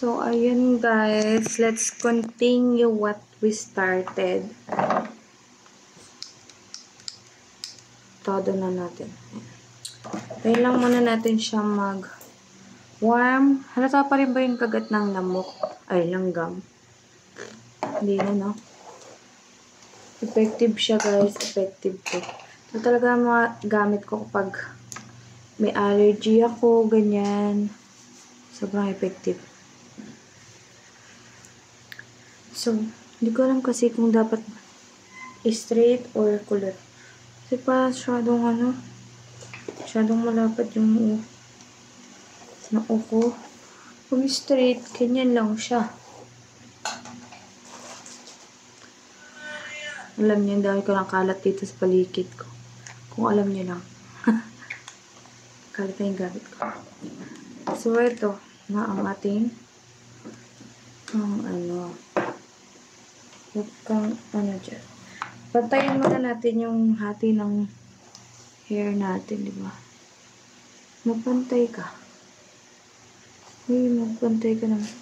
So, ayun guys. Let's continue what we started. Todo na natin. Tayo lang muna natin siya mag-warm. Halata pa rin ba yung kagat ng lamok? Ay, langgam. Hindi na, no? Effective siya guys. Effective to. Ito talaga gamit ko kapag may allergy ako, ganyan. Sobrang effective. So, hindi ko alam kasi kung dapat straight or kulot. Kasi pa masyadong malapad yung noo ko. Kung straight, ganyan lang siya. Alam niyo, dahil ko lang kalat dito sa paligid ko. Kung alam niyo lang. Kalat na yung gamit ko. So, ito na ang ating dyan. Pantayin muna natin yung hati ng hair natin, di ba? Magpantay ka. Magpantay ka naman.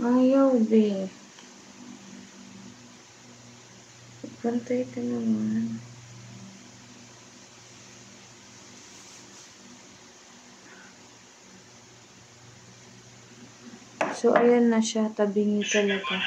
Ayaw, be. Magpantay ka naman. So, ayan na siya. Tabingi talaga.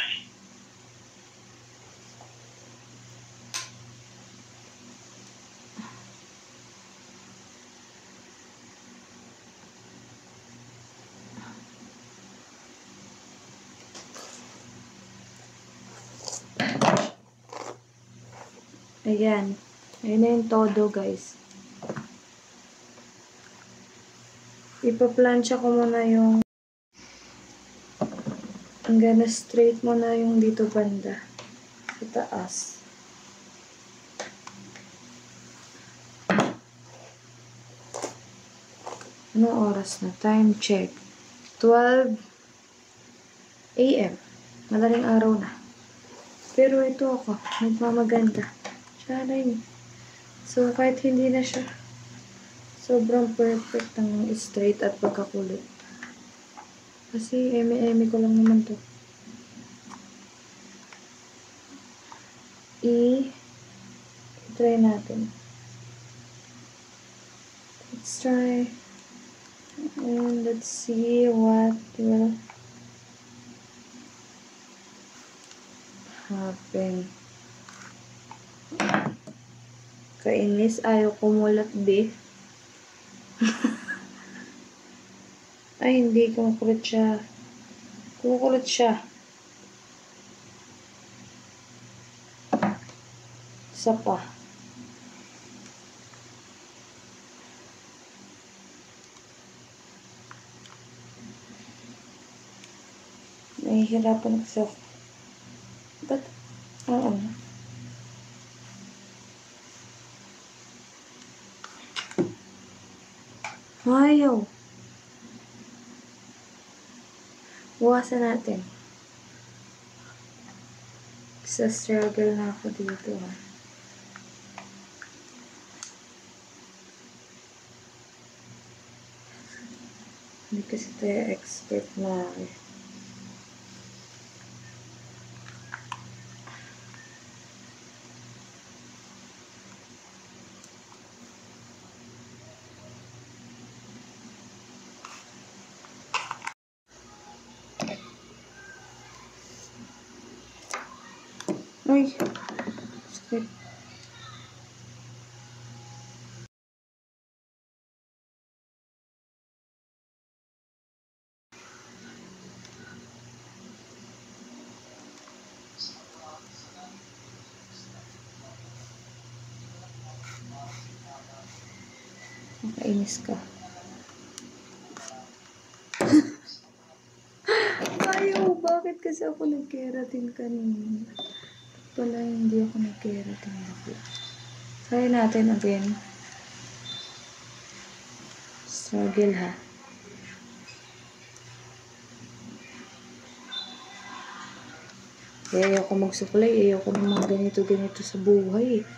Ayan. Ayan na yung todo, guys. Ipa-plancha ko muna yung hanggang straight muna yung dito banda. Sa taas. Anong oras na? Time check. 12 AM. Madaling araw na. Pero ito ako. Nagmamaganda. Charay. So, kahit hindi na siya sobrang perfect ng straight at pagkakulot. Kasi eme-eme ko lang naman to. I-try natin. Let's try. And let's see what will happen. Kainis, ayaw kumulat, be. Ay, hindi. Kumukulit siya. Kumukulit siya. Isa pa. Nahihirapan kasi ako. But, oo. Ayaw. Buwasan natin. Sa struggle na ako dito. Hindi kasi tayo expert na Uy, sakit. Nakainis ka. Ayaw, bakit kasi ako nag-keratin kanina? Pala hindi ako nag-keratin ako. Try natin again. Struggle, ha? Ayoko magsuklay. Ayoko naman ganito-ganito sa buhay.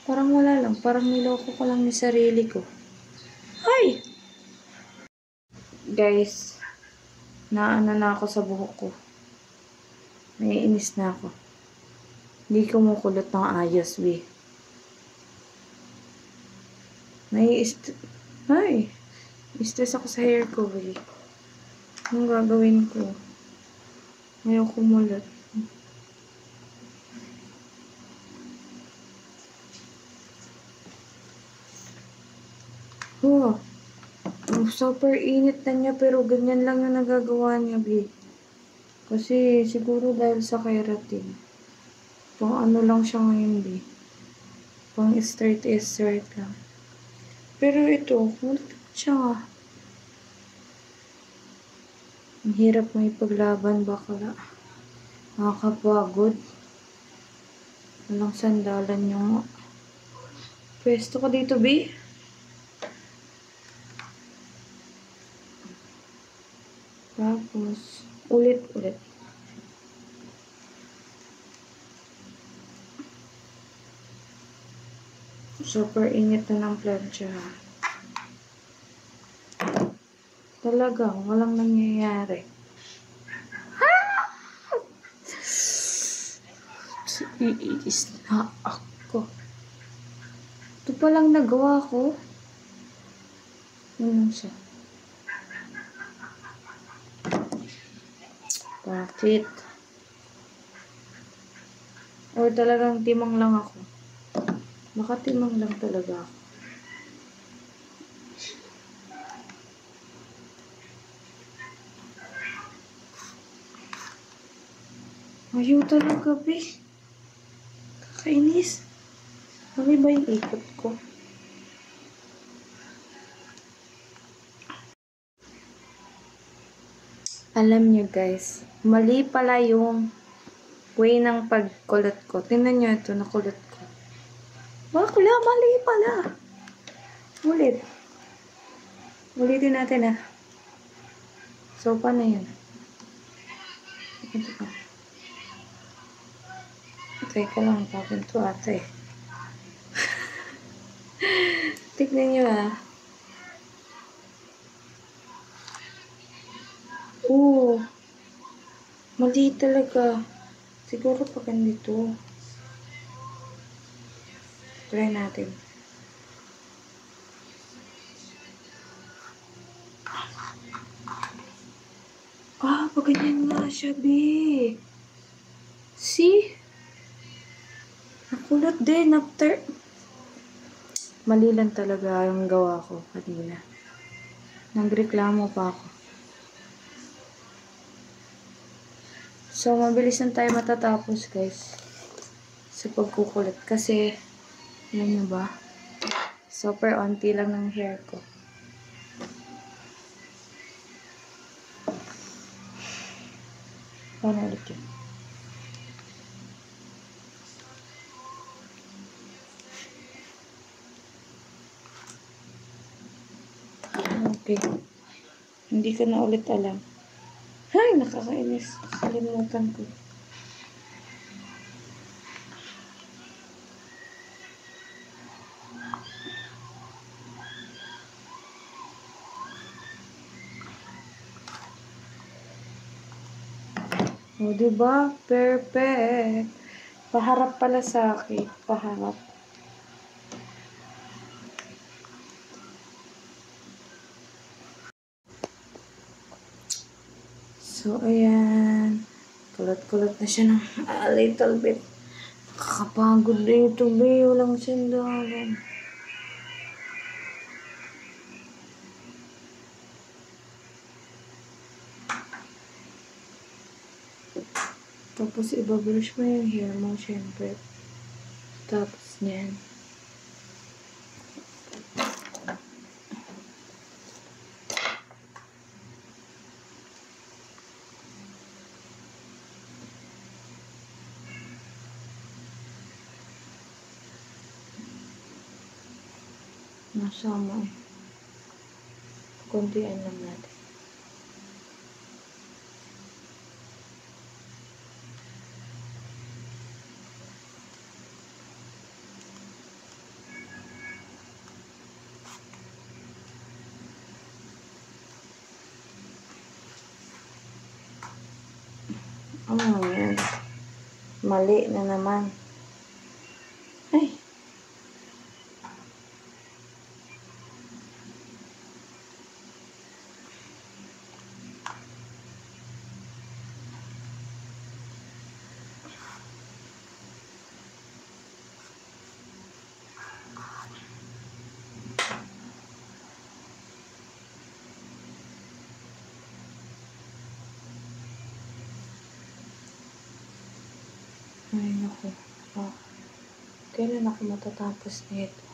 Parang wala lang. Parang niloko ko lang yung sarili ko. Ay! Guys, naano na ako sa buhok ko. Naiinis na ako. Hindi kumukulot ng ayos, be. Stress ako sa hair ko, be. Anong gagawin ko? Ayaw kumulot. Oh, super init na niya pero ganyan lang yung nagagawa niya, be. Kasi siguro dahil sa keratin. Pang ano lang siya ngayon, be. Pang straight lang. Pero ito, kulit siya. Ang hirap mo ipaglaban, bakla. Nakakapagod. Walang sandalan yung pwesto ko dito, be. Tapos, ulit. Super init na ng plancha. Talaga, walang nangyayari. Iiis na ako. Ito palang nagawa ko. Ano siya? Bakit? Or talagang timang lang ako? Baka timang lang talaga ako. Ayaw talaga, be. Kakainis. Mali ba yung ikot ko? Alam nyo guys, mali pala yung way ng pagkulot ko. Tingnan nyo ito, nakulot ko. Bakla, mali pala. Ulit. Ulitin natin ah. So, paano yun? Ito ka. Teka lang, papinto ate. Tignan nyo ah. Oo. Mali talaga. Siguro pag ganito. Try natin. Pag ganyan nga siya, be. See? Nakulot din after. Mali lang talaga yung gawa ko kanina. Nagreklamo pa ako. So, mabilis lang tayo matatapos, guys. Sa pagkukulit. Kasi, alam nyo ba? Super onti lang ng hair ko. Paano ulit yun? Okay. Hindi ko na ulit alam. Ay, nakakainis. Kalimutan ko. O, diba? Perfect. Paharap pala sa akin. Paharap. So, ayan. Kulot-kulot na siya ng a little bit. Nakakapagod din ito, be. Walang sandalan. Tapos, ibabrush mo yung hair mo, syempre. Tapos, yan. Nasama eh. Kuntian lang natin. Yan. Mali na naman. Ay. Ay, naku. Oh. Kailan ako matatapos nito?